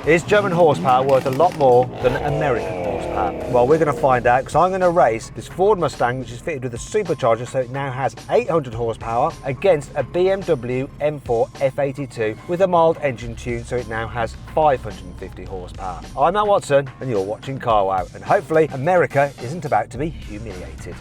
Is German horsepower worth a lot more than American horsepower? Well, we're going to find out, because I'm going to race this Ford Mustang, which is fitted with a supercharger, so it now has 800 horsepower, against a BMW M4 F82 with a mild engine tune, so it now has 550 horsepower. I'm Matt Watson, and you're watching Car Wow, and hopefully America isn't about to be humiliated.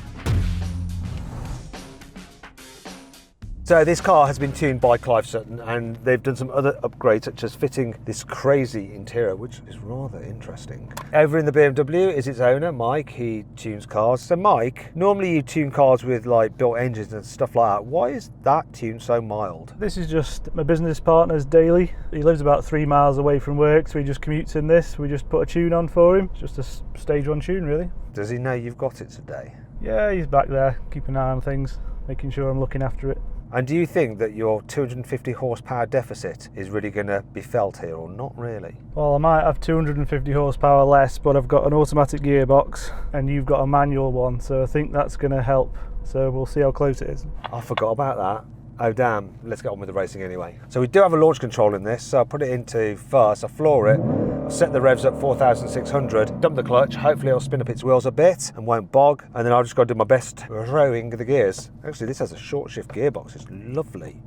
So this car has been tuned by Clive Sutton, and they've done some other upgrades such as fitting this crazy interior, which is rather interesting. Over in the BMW is its owner, Mike. He tunes cars. So Mike, normally you tune cars with like built engines and stuff like that. Why is that tune so mild? This is just my business partner's daily. He lives about 3 miles away from work, so he just commutes in this. We just put a tune on for him. It's just a stage one tune, really. Does he know you've got it today? Yeah, he's back there, keeping an eye on things, making sure I'm looking after it. And do you think that your 250 horsepower deficit is really going to be felt here, or not really? Well, I might have 250 horsepower less, but I've got an automatic gearbox and you've got a manual one, so I think that's going to help. So we'll see how close it is. I forgot about that. Oh damn, let's get on with the racing anyway. So we do have a launch control in this, so I'll put it into first, I'll floor it, I'll set the revs up 4,600, dump the clutch, hopefully it'll spin up its wheels a bit and won't bog, and then I'll just got to do my best throwing the gears. Actually, this has a short shift gearbox, it's lovely.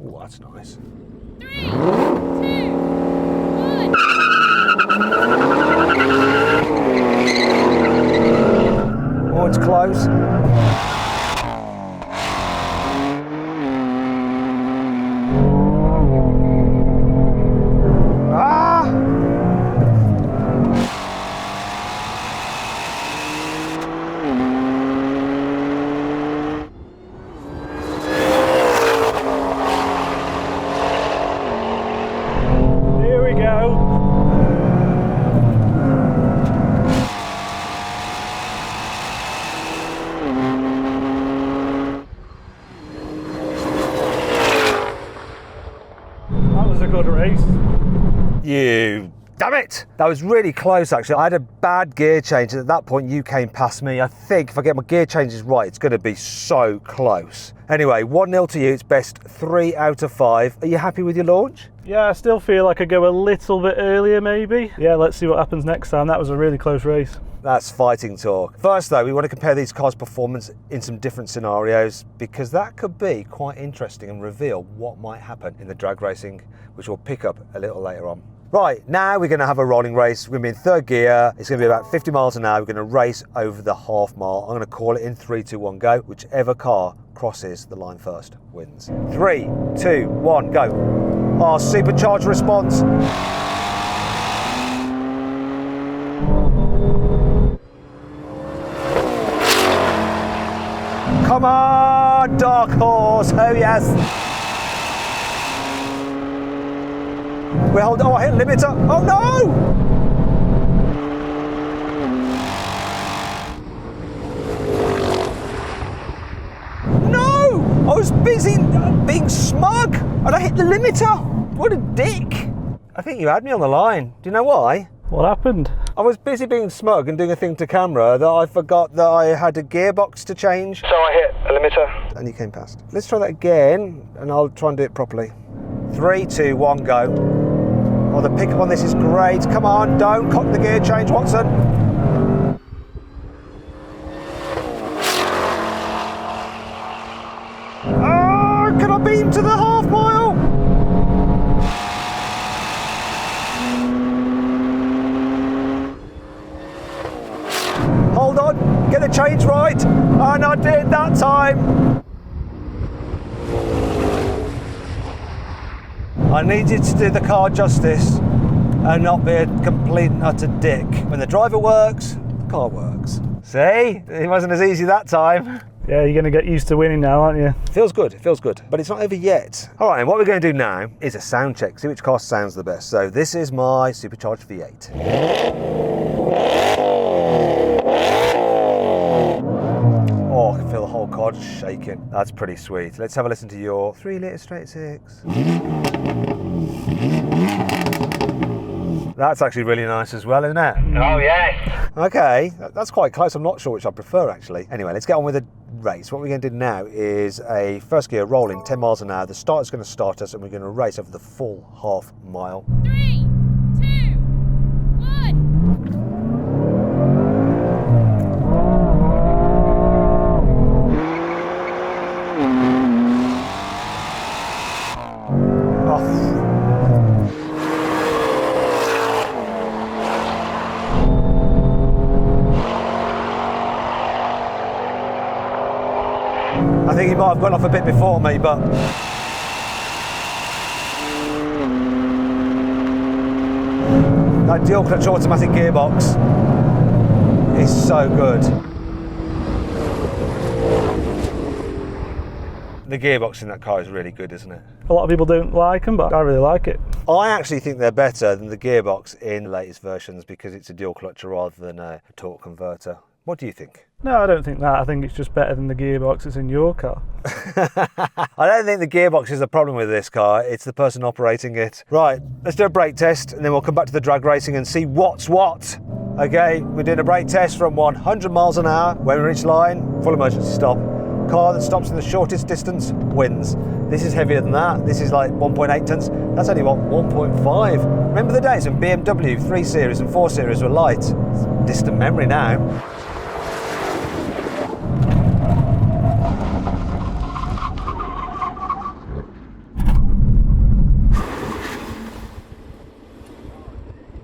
Oh, that's nice. 3, 2, 1. Oh, it's close. Good race. You damn it! That was really close actually. I had a bad gear change. At that point you came past me. I think if I get my gear changes right, it's going to be so close. Anyway, 1-0 to you. It's best 3 out of 5. Are you happy with your launch? Yeah, I still feel like I go a little bit earlier maybe. Yeah, let's see what happens next time. That was a really close race. That's fighting talk. First though, we want to compare these cars' performance in some different scenarios, because that could be quite interesting and reveal what might happen in the drag racing, which we'll pick up a little later on. Right, now we're going to have a rolling race. We're going to be in third gear. It's going to be about 50 miles an hour. We're going to race over the half mile. I'm going to call it in 3, 2, 1, go. Whichever car crosses the line first wins. 3, 2, 1, go. Our supercharged response. Come on, dark horse. Oh yes. We hold. Oh, I hit limiter. Oh no! No! I was busy being smug, and I hit the limiter. What a dick! I think you had me on the line. Do you know why? What happened? I was busy being smug and doing a thing to camera that I forgot that I had a gearbox to change. So I hit a limiter. And you came past. Let's try that again, and I'll try and do it properly. 3, 2, 1, go. Oh, the pickup on this is great. Come on, don't cock the gear change, Watson. Oh, can I beat him to the half mile? Hold on, get the change right. And I did that time. I needed to do the car justice and not be a complete and utter dick. When the driver works, the car works. See? It wasn't as easy that time. Yeah, you're going to get used to winning now, aren't you? Feels good, it feels good. But it's not over yet. All right, and what we're going to do now is a sound check. See which car sounds the best. So this is my supercharged V8. Oh, I can feel the whole car just shaking. That's pretty sweet. Let's have a listen to your 3 litre straight 6. That's actually really nice as well, isn't it? Oh, yes. Okay, that's quite close. I'm not sure which I prefer, actually. Anyway, let's get on with the race. What we're going to do now is a first gear rolling 10 miles an hour. The starter's going to start us and we're going to race over the full half mile. 3, 2, might have gone off a bit before me, but that dual clutch automatic gearbox is so good. The gearbox in that car is really good, isn't it? A lot of people don't like them, but I really like it. I actually think they're better than the gearbox in the latest versions because it's a dual clutch rather than a torque converter. What do you think? No, I don't think that. I think it's just better than the gearbox that's in your car. I don't think the gearbox is the problem with this car, it's the person operating it. Right, let's do a brake test and then we'll come back to the drag racing and see what's what. Okay, we're doing a brake test from 100 miles an hour. When we reach line, full emergency stop. Car that stops in the shortest distance wins. This is heavier than that. This is like 1.8 tons. That's only what, 1.5. Remember the days when BMW 3 Series and 4 Series were light? It's distant memory now.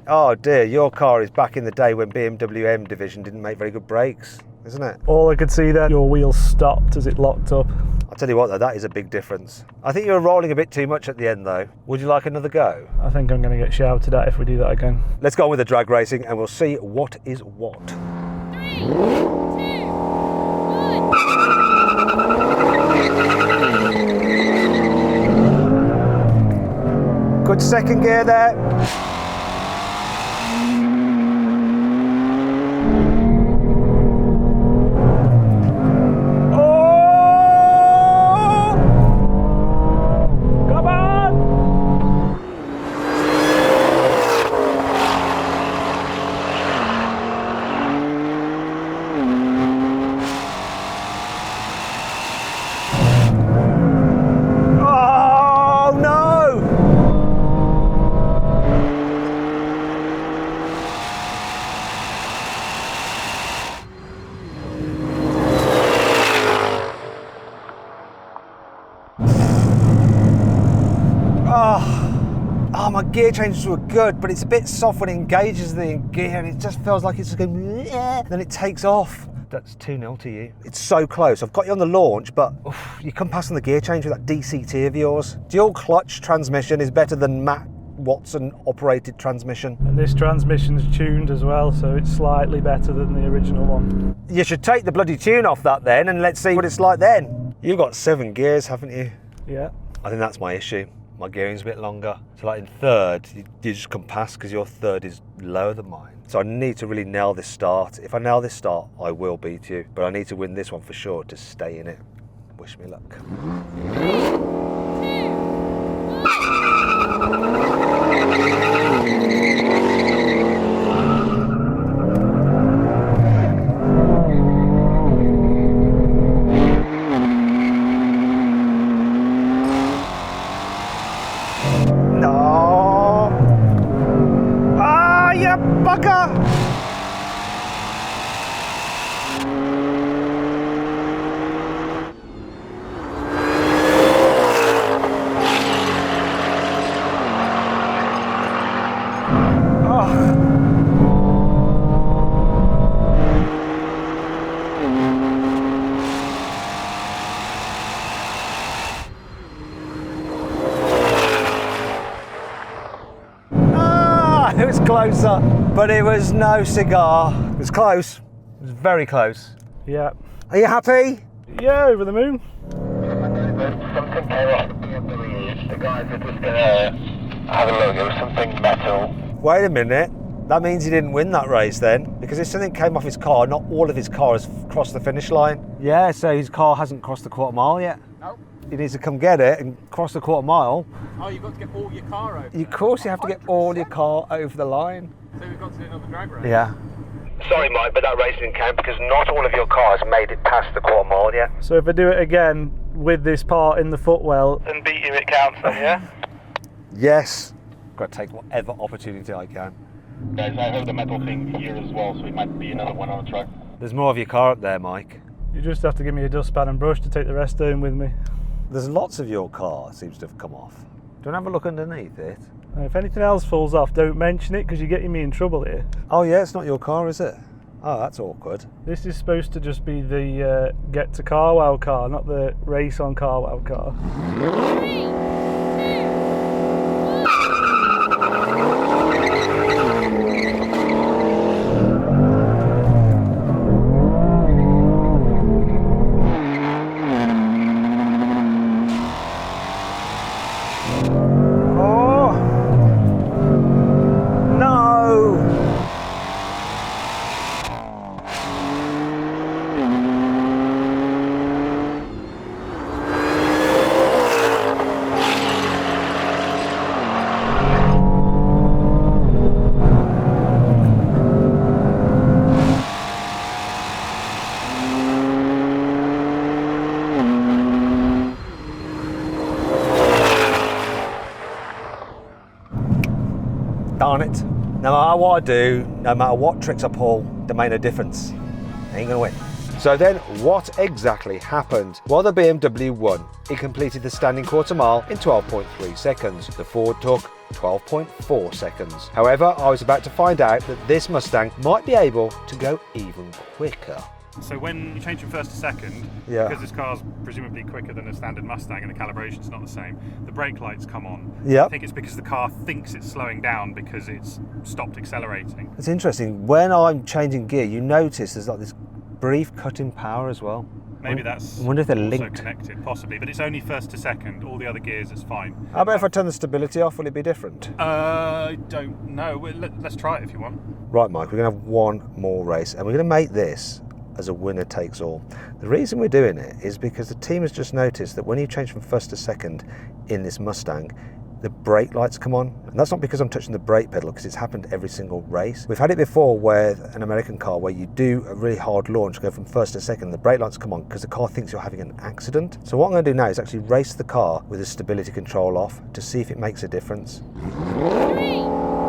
Oh dear, your car is back in the day when BMW M division didn't make very good brakes, isn't it? All I could see there, your wheels stopped as it locked up. I'll tell you what though, that is a big difference. I think you were rolling a bit too much at the end though. Would you like another go? I think I'm going to get shouted at if we do that again. Let's go on with the drag racing and we'll see what is what. 3, 2, 1. Good second gear there. Oh, my gear changes were good, but it's a bit soft when it engages the gear and it just feels like it's going, then it takes off. That's 2-0 to you. It's so close. I've got you on the launch, but you come past on the gear change with that DCT of yours. Dual clutch transmission is better than Matt Watson operated transmission. And this transmission's tuned as well, so it's slightly better than the original one. You should take the bloody tune off that then and let's see what it's like then. You've got 7 gears, haven't you? Yeah. I think that's my issue. My gearing's a bit longer. So like in third, you just come past because your third is lower than mine. So I need to really nail this start. If I nail this start, I will beat you. But I need to win this one for sure to stay in it. Wish me luck. 3, 2, 1. No! Ah, you bugger! It was closer, but it was no cigar. It was close. It was very close. Yeah. Are you happy? Yeah, over the moon. Something came off the BMW. The guys are just gonna have a look. It was something metal. Wait a minute. That means he didn't win that race then, because if something came off his car, not all of his car has crossed the finish line. Yeah, so his car hasn't crossed the quarter mile yet. No. He needs to come get it and cross the quarter mile. Oh, you've got to get all your car over. Of course you have to get all your car over the line. So we've got to do another drag race. Yeah. Sorry, Mike, but that race didn't count because not all of your cars made it past the quarter mile yet. So if I do it again with this part in the footwell, And beat you, it counts then, yeah? Yes. Got to take whatever opportunity I can. Guys, I heard the metal thing here as well, so it might be another one on the track. There's more of your car up there, Mike. you just have to give me a dustpan and brush to take the rest home with me. There's lots of your car seems to have come off. Don't have a look underneath it. And if anything else falls off, don't mention it because you're getting me in trouble here. Oh yeah, it's not your car, is it? Oh, that's awkward. This is supposed to just be the get to Carwow car, not the race on Carwow car. 3, 2, 1. Oh! No! Darn it. No matter what I do, no matter what tricks I pull, there ain't no difference. I ain't gonna win. So then, what exactly happened? Well, the BMW won. It completed the standing quarter mile in 12.3 seconds. The Ford took 12.4 seconds. However, I was about to find out that this Mustang might be able to go even quicker. So when you change from first to second, Yeah. because this car's presumably quicker than a standard Mustang and the calibration's not the same, the brake lights come on. Yep. I think it's because the car thinks it's slowing down because it's stopped accelerating. It's interesting. When I'm changing gear, you notice there's like this brief cut in power as well. Maybe that's I wonder if they're also linked. connected, possibly, but it's only first to second. All the other gears is fine. How about if I turn the stability off, will it be different? I don't know. Well, let's try it if you want. Right, Mike, we're going to have one more race and we're going to make this as a winner takes all. The reason we're doing it is because the team has just noticed that when you change from first to second in this Mustang, the brake lights come on. And that's not because I'm touching the brake pedal, because it's happened every single race. We've had it before with an American car where you do a really hard launch, go from first to second, the brake lights come on because the car thinks you're having an accident. So what I'm going to do now is actually race the car with the stability control off to see if it makes a difference. 3, 2, 1.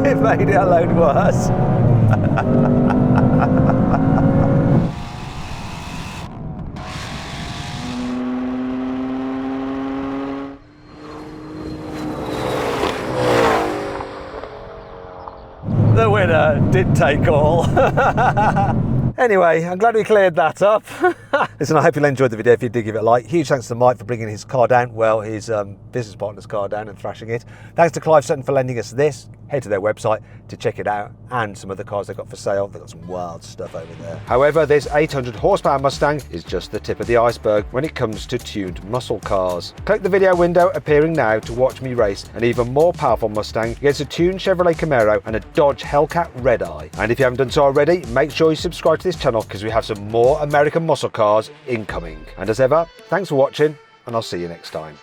It made it a load worse. The winner did take all. Anyway, I'm glad we cleared that up. Listen, I hope you'll enjoy the video. If you did, give it a like. Huge thanks to Mike for bringing his car down, well, his business partner's car down and thrashing it. Thanks to Clive Sutton for lending us this. Head to their website to check it out and some of the cars they've got for sale. They've got some wild stuff over there. However, this 800 horsepower Mustang is just the tip of the iceberg when it comes to tuned muscle cars. Click the video window appearing now to watch me race an even more powerful Mustang against a tuned Chevrolet Camaro and a Dodge Hellcat Red Eye. And if you haven't done so already, make sure you subscribe to this channel because we have some more American muscle cars incoming. And as ever, thanks for watching and I'll see you next time.